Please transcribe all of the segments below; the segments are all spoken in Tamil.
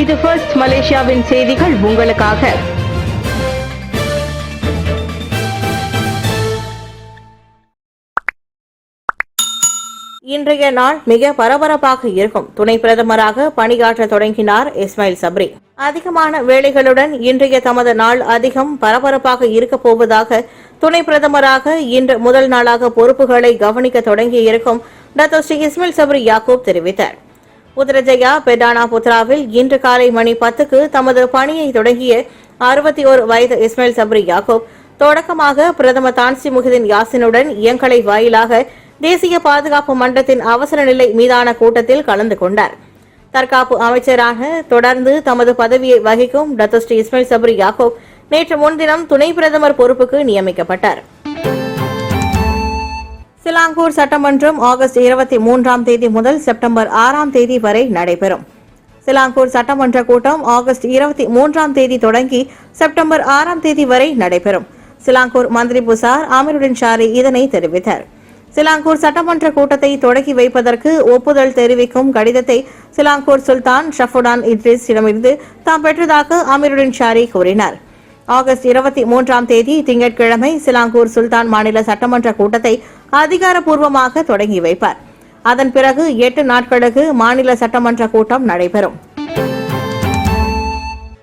இது ஃபர்ஸ்ட் மலேசியாவின் செய்திகள் உங்களுக்காக. இன்றைய நாள் மிக பரபரப்பாக இருக்கும். துணை பிரதமராக பணியாற்ற தொடங்கினார் இஸ்மாயில் சப்ரி. அதிகமான வேலைகளுடன் இன்றைய தமது நாள் அதிகம் பரபரப்பாக இருக்க போவதாக துணை பிரதமராக இன்று முதல் நாளாக பொறுப்புகளை கவனிக்க தொடங்கி இருக்கும் டாக்டர் ஸ்ரீ இஸ்மாயில் சப்ரி யாக்கூப் தெரிவித்தார். புத்ரஜயா பெடானா புத்ராவில் இன்று காலை மணி 10க்கு தமது பணியை தொடங்கிய 61 வயது இஸ்மாயில் சப்ரி யாக்கூப் தொடக்கமாக பிரதமர் தான்சி முஹிதீன் யாசினுடன் இயங்கலை வாயிலாக தேசிய பாதுகாப்பு மன்றத்தின் அவசர நிலை மீதான கூட்டத்தில் கலந்து கொண்டார். தற்காப்பு அமைச்சராக தொடர்ந்து தமது பதவியை வகிக்கும் டாக்டர் ஸ்ரீ இஸ்மாயில் சப்ரி யாக்கூப் நேற்று முன்தினம் துணை பிரதமர் பொறுப்புக்கு நியமிக்கப்பட்டார். சிலாங்கூர் சட்டமன்றம் ஆகஸ்ட் 23ஆம் தேதி முதல் செப்டம்பர் 6ஆம் தேதி வரை நடைபெறும். சிலாங்கூர் சட்டமன்ற கூட்டம் ஆகஸ்ட் 23ஆம் தேதி தொடங்கி செப்டம்பர் 6ஆம் தேதி வரை நடைபெறும். சிலாங்கூர் மந்திரி புசார் ஆமிருடின் ஷாரி இதனை தெரிவித்தார். சிலாங்கூர் சட்டமன்ற கூட்டத்தை தொடங்கி வைப்பதற்கு ஒப்புதல் தெரிவிக்கும் கடிதத்தை சிலாங்கூர் சுல்தான் ஷஃபுடான் இட்ரிஸிடமிருந்து தாம் பெற்றதாக ஆமிருடின் ஷாரி கூறினார். ஆகஸ்ட் 23ஆம் தேதி திங்கட்கிழமை சிலாங்கூர் சுல்தான் மாநில சட்டமன்ற கூட்டத்தை அதிகாரப்பூர்வமாக தொடங்கி வைப்பார். அதன் பிறகு 8 நாட்களுக்கு மாநில சட்டமன்ற கூட்டம் நடைபெறும்.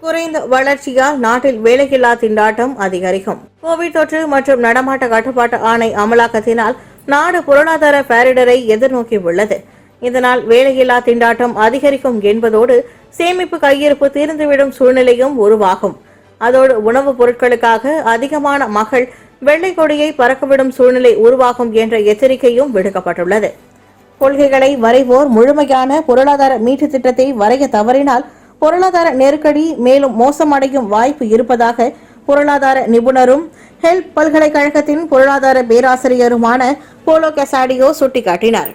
குறைந்த வளர்ச்சியால் நாட்டில் வேலையில்லா திண்டாட்டம் அதிகரிக்கும். கோவிட் தொற்று மற்றும் நடமாட்ட கட்டுப்பாட்டு ஆணை அமலாக்கத்தினால் நாடு பொருளாதார பேரிடரை எதிர்நோக்கி உள்ளது. இதனால் வேலையில்லா திண்டாட்டம் அதிகரிக்கும் என்பதோடு சேமிப்பு கையிருப்பு தீர்ந்துவிடும் சூழ்நிலையும் உருவாகும். அதோடு உணவுப் பொருட்களுக்காக அதிகமான மக்கள் வெள்ளை கொடியை பறக்கவிடும் சூழ்நிலை உருவாகும் என்ற எச்சரிக்கையும் விடுக்கப்பட்டுள்ளது. கொள்கைகளை வரைவோர் முழுமையான பொருளாதார மீட்பு திட்டத்தை வரைய தவறினால் பொருளாதார நெருக்கடி மேலும் மோசமடையும் வாய்ப்பு இருப்பதாக பொருளாதார நிபுணரும் ஹெல்ப் பல்கலைக்கழகத்தின் பொருளாதார பேராசிரியருமான போலோ கெசாடியோ சுட்டிக்காட்டினார்.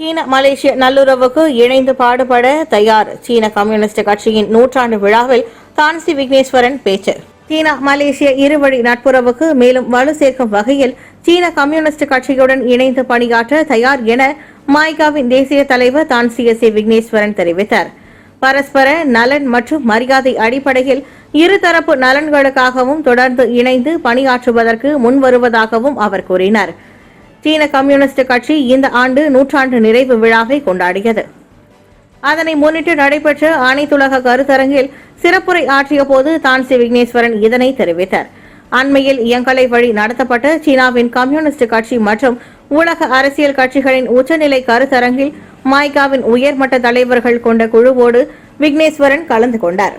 சீன மலேசிய நல்லுறவுக்கு இணைந்து பாடுபட தயார். சீன கம்யூனிஸ்ட் கட்சியின் 100ஆண்டு விழாவில் தான்சி விக்னேஸ்வரன் பேச்சு. சீனா மலேசிய இருவழி நட்புறவுக்கு மேலும் வலு சேர்க்கும் வகையில் சீன கம்யூனிஸ்ட் கட்சியுடன் இணைந்து பணியாற்ற தயார் என மாய்காவின் தேசிய தலைவர் தான்சி விக்னேஸ்வரன் தெரிவித்தார். பரஸ்பர நலன் மற்றும் மரியாதை அடிப்படையில் இருதரப்பு நலன்களுக்காகவும் தொடர்ந்து இணைந்து பணியாற்றுவதற்கு முன்வருவதாகவும் அவர் கூறினார். சீன கம்யூனிஸ்ட் கட்சி இந்த ஆண்டு 100ஆண்டு நிறைவு விழாவை கொண்டாடியது. அதனை முன்னிட்டு நடைபெற்ற அனைத்துலக கருத்தரங்கில் சிறப்புரை ஆற்றிய போது தான்சி விக்னேஸ்வரன் இதனை தெரிவித்தார். அண்மையில் இயங்கலை வழி நடத்தப்பட்ட சீனாவின் கம்யூனிஸ்ட் கட்சி மற்றும் உலக அரசியல் கட்சிகளின் உச்சநிலை கருத்தரங்கில் மாய்காவின் உயர்மட்ட தலைவர்கள் கொண்ட குழுவோடு விக்னேஸ்வரன் கலந்து கொண்டார்.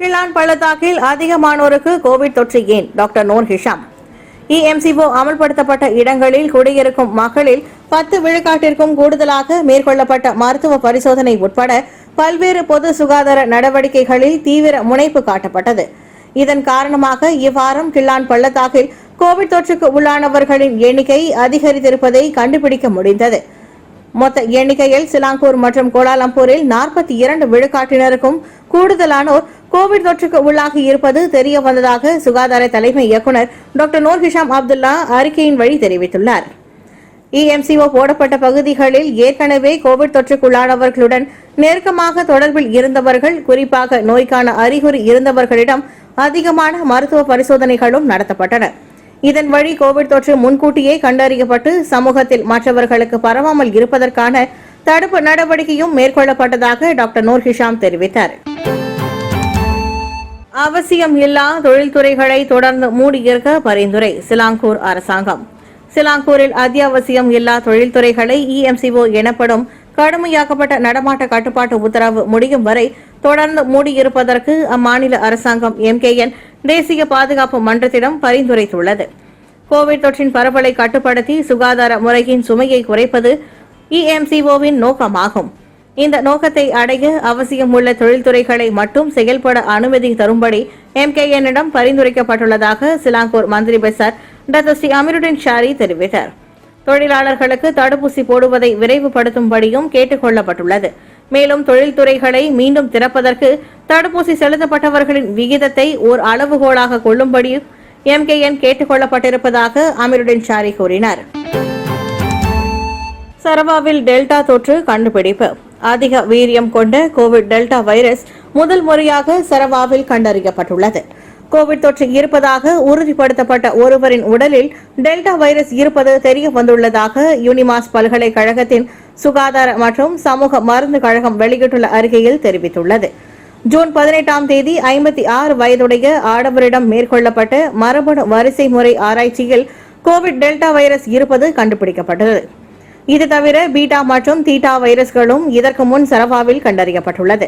கிளான் பள்ளத்தாக்கில் அதிகமானோருக்கு கோவிட் தொற்று ஏன்? Doctor Noor Hisham. EMCO அமல்படுத்தப்பட்ட இடங்களில் குடியிருக்கும் மக்களில் 10 விழுக்காட்டிற்கும் கூடுதலாக மேற்கொள்ளப்பட்ட மருத்துவ பரிசோதனை உட்பட பல்வேறு பொது சுகாதார நடவடிக்கைகளில் தீவிர முனைப்பு காட்டப்பட்டது. இதன் காரணமாக இவ்வாரம் கிளான் பள்ளத்தாக்கில் கோவிட் தொற்றுக்கு உள்ளானவர்களின் எண்ணிக்கை அதிகரித்திருப்பதை கண்டுபிடிக்க முடிந்தது. மொத்த எண்ணிக்கையில் சிலாங்கூர் மற்றும் கோலாலம்பூரில் 42 விழுக்காட்டினருக்கும் கூடுதலானோர் கோவிட் தொற்றுக்கு உள்ளாகி இருப்பது தெரிய வந்ததாக சுகாதார தலைமை இயக்குநர் டாக்டர் நூர் ஹிஷாம் அப்துல்லா அறிக்கையின் வழி தெரிவித்துள்ளார். EMCO போடப்பட்ட பகுதிகளில் ஏற்கனவே கோவிட் தொற்றுக்குள்ளானவர்களுடன் நெருக்கமாக தொடர்பில் இருந்தவர்கள், குறிப்பாக நோய்க்கான அறிகுறி இருந்தவர்களிடம் அதிகமான மருத்துவ பரிசோதனைகளும் நடத்தப்பட்டன. இதன் வழி கோவிட் தொற்று முன்கூட்டியே கண்டறியப்பட்டு சமூகத்தில் மற்றவர்களுக்கு பரவாமல் இருப்பதற்கான தடுப்பு நடவடிக்கையும் மேற்கொள்ளப்பட்டதாக டாக்டர் நூர் ஹிஷாம் தெரிவித்தார். அவசியம் இல்லா தொழில்துறைகளை தொடர்ந்து மூடியிருக்க பரிந்துரை சிலாங்கூர் அரசாங்கம். சிலாங்கூரில் அத்தியாவசியம் இல்லா தொழில்துறைகளை EMCO எனப்படும் கடுமையாக்கப்பட்ட நடமாட்ட கட்டுப்பாட்டு உத்தரவு முடியும் வரை தொடர்ந்து மூடியிருப்பதற்கு அம்மாநில அரசாங்கம் MKN தேசிய பாதுகாப்பு மன்றத்திடம் பரிந்துரைத்துள்ளது. கோவிட் தொற்றின் பரவலை கட்டுப்படுத்தி சுகாதார முறையின் சுமையை குறைப்பது EMCOவின் நோக்கமாகும். இந்த நோக்கத்தை அடைய அவசியம் உள்ள தொழில்துறைகளை மட்டும் செயல்பட அனுமதி தரும்படி MKNிடம் பரிந்துரைக்கப்பட்டுள்ளதாக சிலாங்கூர் மந்திரி பெசார் டாக்டர் ஸ்ரீ அமிருடின் ஷாரி தெரிவித்தார். தொழிலாளர்களுக்கு தடுப்பூசி போடுவதை விரைவுபடுத்தும்படியும் கேட்டுக் கொள்ளப்பட்டுள்ளது. மேலும் தொழில்துறைகளை மீண்டும் திறப்பதற்கு தடுப்பூசி செலுத்தப்பட்டவர்களின் விகிதத்தை ஓர் அளவுகோலாக கொள்ளும்படி MKN கேட்டுக் கொள்ளப்பட்டிருப்பதாக அமிருடின் ஷாரி கூறினார். சரவாவில் டெல்டா தொற்று கண்டுபிடிப்பு. அதிக வீரியம் கொண்ட கோவிட் டெல்டா வைரஸ் முதல் முறையாக சரவாவில் கண்டறியப்பட்டுள்ளது. கோவிட் தொற்று இருப்பதாக உறுதிப்படுத்தப்பட்ட ஒருவரின் உடலில் டெல்டா வைரஸ் இருப்பது தெரிய வந்துள்ளதாக யூனிமாஸ் பல்கலைக்கழகத்தின் சுகாதார மற்றும் சமூக மருந்து கழகம் வெளியிட்டுள்ள அறிக்கையில் தெரிவித்துள்ளது. ஜூன் 18ஆம் தேதி 56 வயதுடைய ஆடவரிடம் மேற்கொள்ளப்பட்ட மரபணு வரிசை முறை ஆராய்ச்சியில் கோவிட் டெல்டா வைரஸ் இருப்பது கண்டுபிடிக்கப்பட்டது. இது தவிர பீட்டா மற்றும் தீட்டா வைரஸ்களும் இதற்கு முன் சரவாவில் கண்டறியப்பட்டுள்ளது.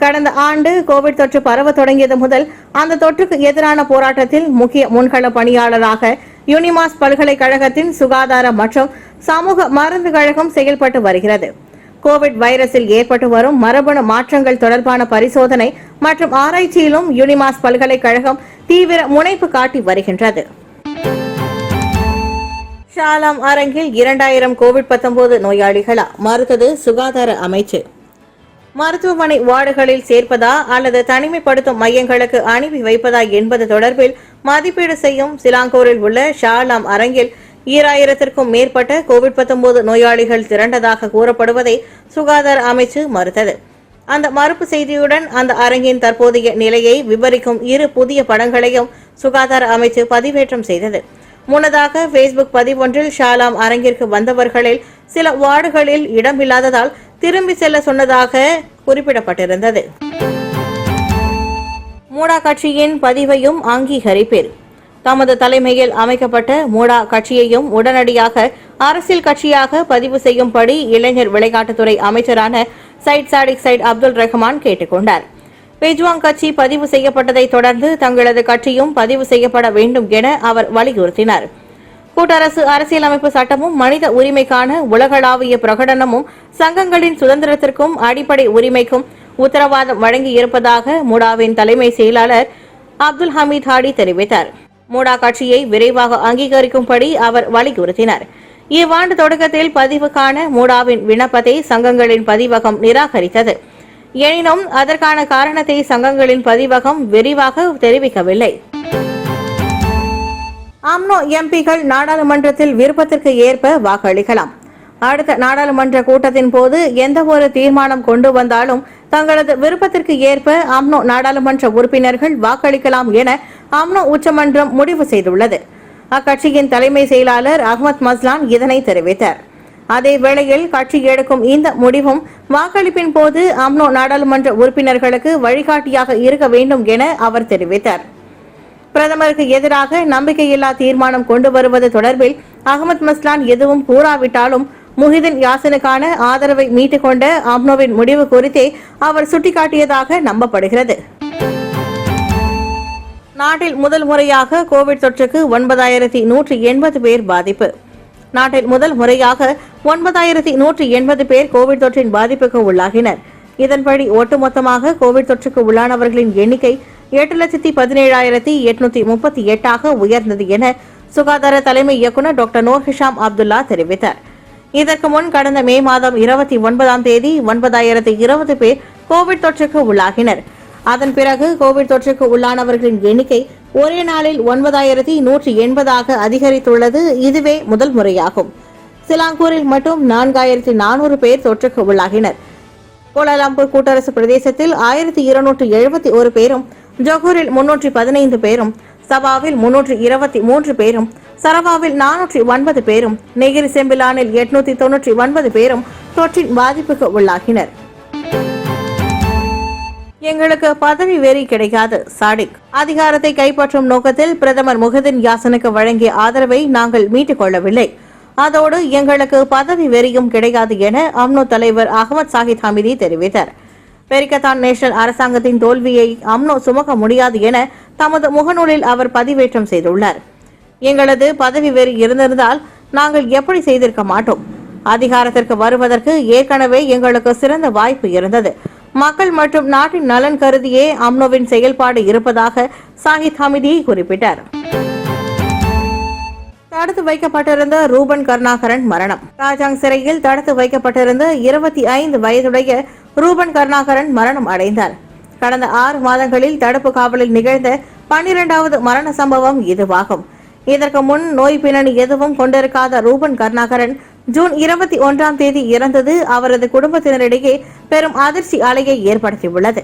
கடந்த ஆண்டு கோவிட் தொற்று பரவ தொடங்கியது முதல் அந்த தொற்றுக்கு எதிரான போராட்டத்தில் முக்கிய முன்கள பணியாளராக யூனிமாஸ் பல்கலைக்கழகத்தின் சுகாதார மற்றும் சமூக மருந்து கழகம் செயல்பட்டு வருகிறது. கோவிட் வைரஸில் ஏற்பட்டு வரும் மரபணு மாற்றங்கள் தொடர்பான பரிசோதனை மற்றும் ஆராய்ச்சியிலும் யூனிமாஸ் பல்கலைக்கழகம் தீவிர முனைப்பு காட்டி வருகின்றது. ஷாலாம் அரங்கில் 2000 கோவிட்-19 நோயாளிகளா? மறுத்தது சுகாதார அமைச்சு. மருத்துவமனை வார்டுகளில் சேர்ப்பதா அல்லது தனிமைப்படுத்தும் மையங்களுக்கு அனுப்பி வைப்பதா என்பது தொடர்பில் மதிப்பீடு செய்யும் சிலாங்கூரில் உள்ள ஷாலாம் அரங்கில் 2000க்கும் மேற்பட்ட கோவிட்-19 நோயாளிகள் திரண்டதாக கூறப்படுவதை சுகாதார அமைச்சு மறுத்தது. அந்த மறுப்பு செய்தியுடன் அந்த அரங்கின் தற்போதைய நிலையை விவரிக்கும் 2 புதிய படங்களையும் சுகாதார அமைச்சு பதிவேற்றம் செய்தது. முன்னதாக பேஸ்புக் பதிவொன்றில் ஷாலாம் அரங்கிற்கு வந்தவர்களில் சில வார்டுகளில் இடமில்லாததால் திரும்பி செல்ல சொன்னதாக குறிப்பிடப்பட்டிருந்தது. மூடா கட்சியின் பதிவையும் அங்கீகரிப்பீர். தமது தலைமையில் அமைக்கப்பட்ட மூடா கட்சியையும் உடனடியாக அரசியல் கட்சியாக பதிவு செய்யும்படி இளைஞர் விளையாட்டுத்துறை அமைச்சரான Syed Saddiq Syed Abdul Rahman கேட்டுக் கொண்டார். பெஜ்வாங் கட்சி பதிவு செய்யப்பட்டதை தொடர்ந்து தங்களது கட்சியும் பதிவு செய்யப்பட வேண்டும் என அவர் வலியுறுத்தினார். கூட்டரசு அரசியலமைப்பு சட்டமும் மனித உரிமைக்கான உலகளாவிய பிரகடனமும் சங்கங்களின் சுதந்திரத்திற்கும் அடிப்படை உரிமைக்கும் உத்தரவாதம் வழங்கி இருப்பதாக மூடாவின் தலைமை செயலாளர் அப்துல் ஹமீத் ஹாடி தெரிவித்தார். மூடா கட்சியை விரைவாக அங்கீகரிக்கும்படி அவர் வலியுறுத்தினார். இவ்வாண்டு தொடக்கத்தில் பதிவுக்கான மூடாவின் விண்ணப்பத்தை சங்கங்களின் பதிவகம் நிராகரித்தது. எனினும் அதற்கான காரணத்தை சங்கங்களின் பதிவகம் விரிவாக தெரிவிக்கவில்லை. அம்னோ எம்பிக்கள் நாடாளுமன்றத்தில் விருப்பத்திற்கு ஏற்ப வாக்களிக்கலாம். அடுத்த நாடாளுமன்ற கூட்டத்தின் போது எந்தவொரு தீர்மானம் கொண்டு வந்தாலும் தங்களது விருப்பத்திற்கு ஏற்ப அம்னோ நாடாளுமன்ற உறுப்பினர்கள் வாக்களிக்கலாம் என அம்னோ உச்சமன்றம் முடிவு செய்துள்ளது. அக்கட்சியின் தலைமை செயலாளர் அகமது மஸ்லான் இதனை தெரிவித்தார். அதே வேளையில் கட்சி எடுக்கும் இந்த முடிவும் வாக்களிப்பின் போது அம்னோ நாடாளுமன்ற உறுப்பினர்களுக்கு வழிகாட்டியாக இருக்க வேண்டும் என அவர் தெரிவித்தார். பிரதமருக்கு எதிராக நம்பிக்கையில்லா தீர்மானம் கொண்டு வருவது தொடர்பில் அகமது மஸ்லான் எதுவும் கூறாவிட்டாலும் முஹிதீன் யாசினுக்கான ஆதரவை மீட்டுக் கொண்ட அம்னோவின் முடிவு குறித்தே அவர் சுட்டிக்காட்டியதாக நம்பப்படுகிறது. நாட்டில் முதல் முறையாக கோவிட் தொற்றுக்கு 9180 பேர் பாதிப்பு. நாட்டில் முதல் முறையாக 9180 பேர் கோவிட் தொற்றின் பாதிப்புக்கு உள்ளாகினர். இதன்படி ஒட்டுமொத்தமாக கோவிட் தொற்றுக்கு உள்ளானவர்களின் எண்ணிக்கை 8,17,838 உயர்ந்தது என சுகாதார தலைமை இயக்குநர் டாக்டர் நூர் ஹிஷாம் அப்துல்லா தெரிவித்தார். இதற்கு முன் கடந்த மே மாதம் 29ஆம் தேதி 9,020 பேர் கோவிட் தொற்றுக்கு உள்ளாகினர். அதன் பிறகு கோவிட் தொற்றுக்கு உள்ளானவர்களின் எண்ணிக்கை ஒரே நாளில் 9,180 அதிகரித்துள்ளது. இதுவே முதல் முறையாகும். சிலாங்கூரில் மட்டும் 4,400 பேர் தொற்றுக்கு உள்ளாகினர். கோலாலம்பூர் கூட்டரசு பிரதேசத்தில் 1,271 பேரும், ஜொகூரில் 315 பேரும், சபாவில் 323 பேரும், சரவாவில் 409 பேரும், நெகிரி செம்பிலானில் 899 பேரும் தொற்றின் பாதிப்புக்கு உள்ளாகினர். எங்களுக்கு பதவி வெறி கிடைக்காது. சாடிக் அதிகாரத்தை கைப்பற்றும் நோக்கத்தில் பிரதமர் முஹிதீன் யாசினுக்கு வழங்கிய ஆதரவை நாங்கள் மீட்டுக் கொள்ளவில்லை. அதோடு எங்களுக்கு பதவி வெறியும் கிடையாது என அம்னோ தலைவர் அகமது சாஹித் ஹமீதி தெரிவித்தார். பெரிக்கத்தான் நேஷனல் அரசாங்கத்தின் தோல்வியை அம்னோ சுமக்க முடியாது என தமது முகநூலில் அவர் பதிவேற்றம் செய்துள்ளார். எங்களது பதவி வெறி இருந்திருந்தால் நாங்கள் எப்படி செய்திருக்க மாட்டோம். அதிகாரத்திற்கு வருவதற்கு ஏற்கனவே எங்களுக்கு சிறந்த வாய்ப்பு இருந்தது. மக்கள் மற்றும் நாட்டின் நலன் கருதியே அம்னோவின் செயல்பாடு இருப்பதாக சாஹித் ஹமீதி குறிப்பிட்டார். தடுத்து வைக்கப்பட்டிருந்த ரூபன் கருணாகரன் மரணம். ராஜாங் சிறையில் தடுத்து வைக்கப்பட்டிருந்த 25 வயதுடைய ரூபன் கருணாகரன் மரணம் அடைந்தார். கடந்த 6 மாதங்களில் தடுப்பு காவலில் நிகழ்ந்த 12வது மரண சம்பவம் இதுவாகும். இதற்கு முன் நோய் பின்னணி எதுவும் கொண்டிருக்காத ரூபன் கருணாகரன் ஜூன் 21ஆம் தேதி இறந்தது அவரது குடும்பத்தினரிடையே பெரும் அதிர்ச்சி அலையை ஏற்படுத்தியுள்ளது.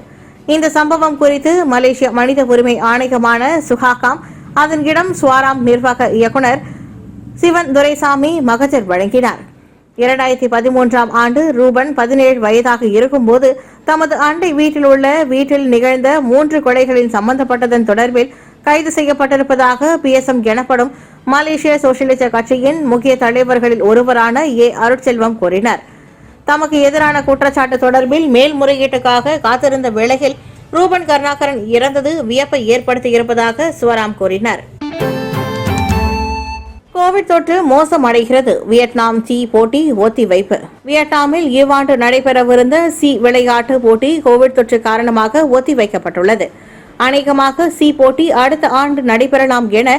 இந்த சம்பவம் குறித்து மலேசிய மனித உரிமை ஆணையமான சுஹாகாம் அதன் இடம் ஸ்வாராம் நிர்வாக இயக்குநர் சிவன் துரைசாமி மகஜர் வழங்கினார். 2013ஆம் ஆண்டு ரூபன் 17 வயதாக இருக்கும்போது தமது அண்டை வீட்டில் நிகழ்ந்த 3 கொலைகளில் சம்பந்தப்பட்டதன் தொடர்பில் கைது செய்யப்பட்டிருப்பதாக PSM எனப்படும் மலேசிய சோசியலிச கட்சியின் முக்கிய தலைவர்களில் ஒருவரான அருட்செல்வம் கூறினார். தமக்கு எதிரான குற்றச்சாட்டு தொடர்பில் மேல்முறையீட்டுக்காக காத்திருந்த வேளையில் ரூபன் கருணாகரன் இறந்தது வியப்பை ஏற்படுத்தியிருப்பதாக சுவராம் கூறினார். கோவிட் தொற்று மோசமடைகிறது. வியட்நாம் சி போட்டி ஒத்திவைப்பு. வியட்நாமில் இவ்வாண்டு நடைபெறவிருந்த சி விளையாட்டு போட்டி கோவிட் தொற்று காரணமாக ஒத்திவைக்கப்பட்டுள்ளது. அநேகமாக சி போட்டி அடுத்த ஆண்டு நடைபெறலாம் என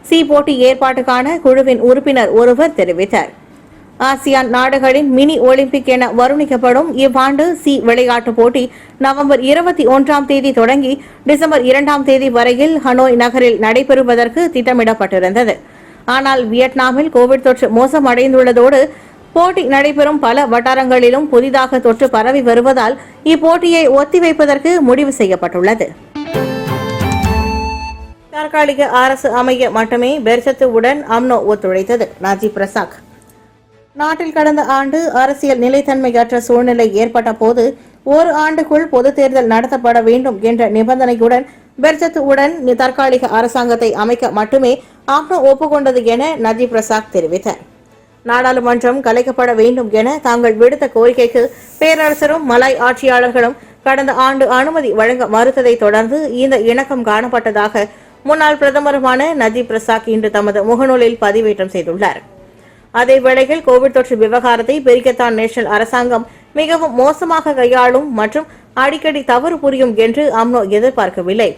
சி போட்டி ஏற்பாட்டுக்கான குழுவின் உறுப்பினர் ஒருவர் தெரிவித்தார். ஆசியான் நாடுகளின் மினி ஒலிம்பிக் என வர்ணிக்கப்படும் இவ்வாண்டு சி விளையாட்டு போட்டி நவம்பர் 21ஆம் தேதி தொடங்கி டிசம்பர் 2ஆம் தேதி வரையில் ஹனோய் நகரில் நடைபெறுவதற்கு திட்டமிடப்பட்டிருந்தது. ஆனால் வியட்நாமில் கோவிட் தொற்று மோசமடைந்துள்ளதோடு போட்டி நடைபெறும் பல வட்டாரங்களிலும் புதிதாக தொற்று பரவி வருவதால் இப்போட்டியை ஒத்திவைப்பதற்கு முடிவு செய்யப்பட்டுள்ளது. தற்காலிக அரசு அமைய மட்டுமே பெர்சத்துவுடன் அம்னோ ஒத்துழைத்தது. Najib Razak. நாட்டில் கடந்த ஆண்டு அரசியல் நிலைத்தன்மையற்ற சூழ்நிலை ஏற்பட்ட போது 1 ஆண்டுக்குள் பொது தேர்தல் நடத்தப்பட வேண்டும் என்ற நிபந்தனையுடன் பெர்சத்துவுடன் தற்காலிக அரசாங்கத்தை அமைக்க மட்டுமே அம்னோ ஒப்புக்கொண்டது என நஜீப் ரசாக் தெரிவித்தார். நாடாளுமன்றம் கலைக்கப்பட வேண்டும் என தாங்கள் விடுத்த கோரிக்கைக்கு பேரரசரும் மலாய் ஆட்சியாளர்களும் கடந்த ஆண்டு அனுமதி வழங்க மறுத்ததை தொடர்ந்து இந்த இணக்கம் காணப்பட்டதாக முன்னாள் பிரதமருமான நஜீப் ரசாக் இன்று தமது முகநூலில் பதிவேற்றம் செய்துள்ளார். அதேவேளையில் கோவிட் தொற்று விவகாரத்தை பிரிக்கத்தான் நேஷனல் அரசாங்கம் மிகவும் மோசமாக கையாளும் மற்றும் அடிக்கடி தவறு புரியும் என்று அம்னோ எதிர்பார்க்கவில்லை.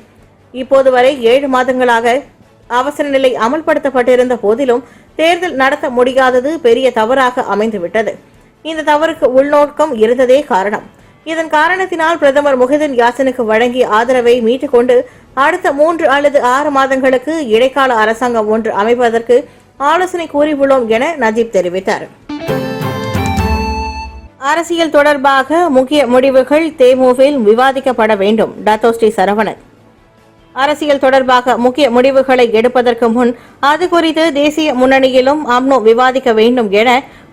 இப்போது வரை 7 மாதங்களாக அவசர நிலை அமல்படுத்தப்பட்டிருந்த போதிலும் தேர்தல் நடத்த முடியாதது பெரிய தவறாக அமைந்துவிட்டது. இந்த தவறுக்கு உள்நோக்கம் இருந்ததே காரணம். இதன் காரணத்தினால் பிரதமர் முஹிதின் யாசினுக்கு வழங்கிய ஆதரவை மீட்டுக்கொண்டு அடுத்த 3 அல்லது 6 மாதங்களுக்கு இடைக்கால அரசாங்கம் ஒன்று அமைப்பதற்கு ஆலோசனை கூறியுள்ளோம் என நஜீப் தெரிவித்தார். அரசியல் தொடர்பாக முக்கிய முடிவுகள் தேமுவில் விவாதிக்கப்பட வேண்டும். டத்தோஸ்ரீ சரவணன். அரசியல் தொடர்பாக முக்கிய முடிவுகளை எடுப்பதற்கு முன் அது குறித்து தேசிய முன்னணியிலும் அம்னோ விவாதிக்க வேண்டும் என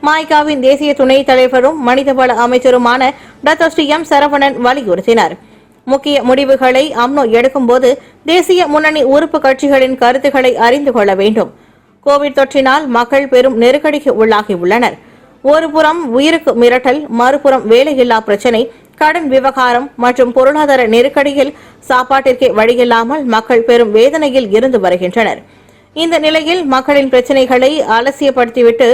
மாய்காவின் தேசிய துணைத் தலைவரும் மனிதவள அமைச்சருமான டத்தோஸ்ரீ எம் சரவணன் வலியுறுத்தினார். முக்கிய முடிவுகளை அம்னோ எடுக்கும்போது தேசிய முன்னணி உறுப்பு கட்சிகளின் கருத்துக்களை அறிந்து கொள்ள வேண்டும். கோவிட் தொற்றினால் மக்கள் பெரும் நெருக்கடிக்கு உள்ளாகியுள்ளனர். ஒருபுறம் உயிருக்கு மிரட்டல், மறுபுறம் வேலையில்லா பிரச்சினை, கடன் விவகாரம் மற்றும் பொருளாதார நெருக்கடியில் சாப்பாட்டிற்கே வழியில்லாமல் மக்கள் பெரும் வேதனையில் இருந்து வருகின்றனர். இந்த நிலையில் மக்களின் பிரச்சினைகளை அலட்சியப்படுத்திவிட்டு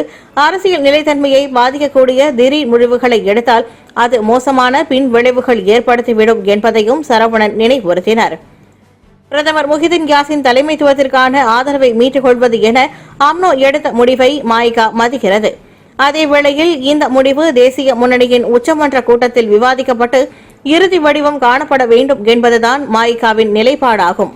அரசியல் நிலைத்தன்மையை பாதிக்கக்கூடிய திடீர் முடிவுகளை எடுத்தால் அது மோசமான பின் விளைவுகள் ஏற்படுத்திவிடும் என்பதையும் சரவணன் நினைவுறுத்தினார். பிரதமர் முஹிதின் யாசின் தலைமைத்துவத்திற்கான ஆதரவை மீட்டுக் கொள்வது என அம்னோ எடுத்த முடிவை மாய்கா மதிக்கிறது. அதேவேளையில் இந்த முடிவு தேசிய முன்னணியின் உச்சமன்ற கூட்டத்தில் விவாதிக்கப்பட்டு இறுதி வடிவம் காணப்பட வேண்டும் என்பதுதான் மாய்காவின் நிலைப்பாடாகும்.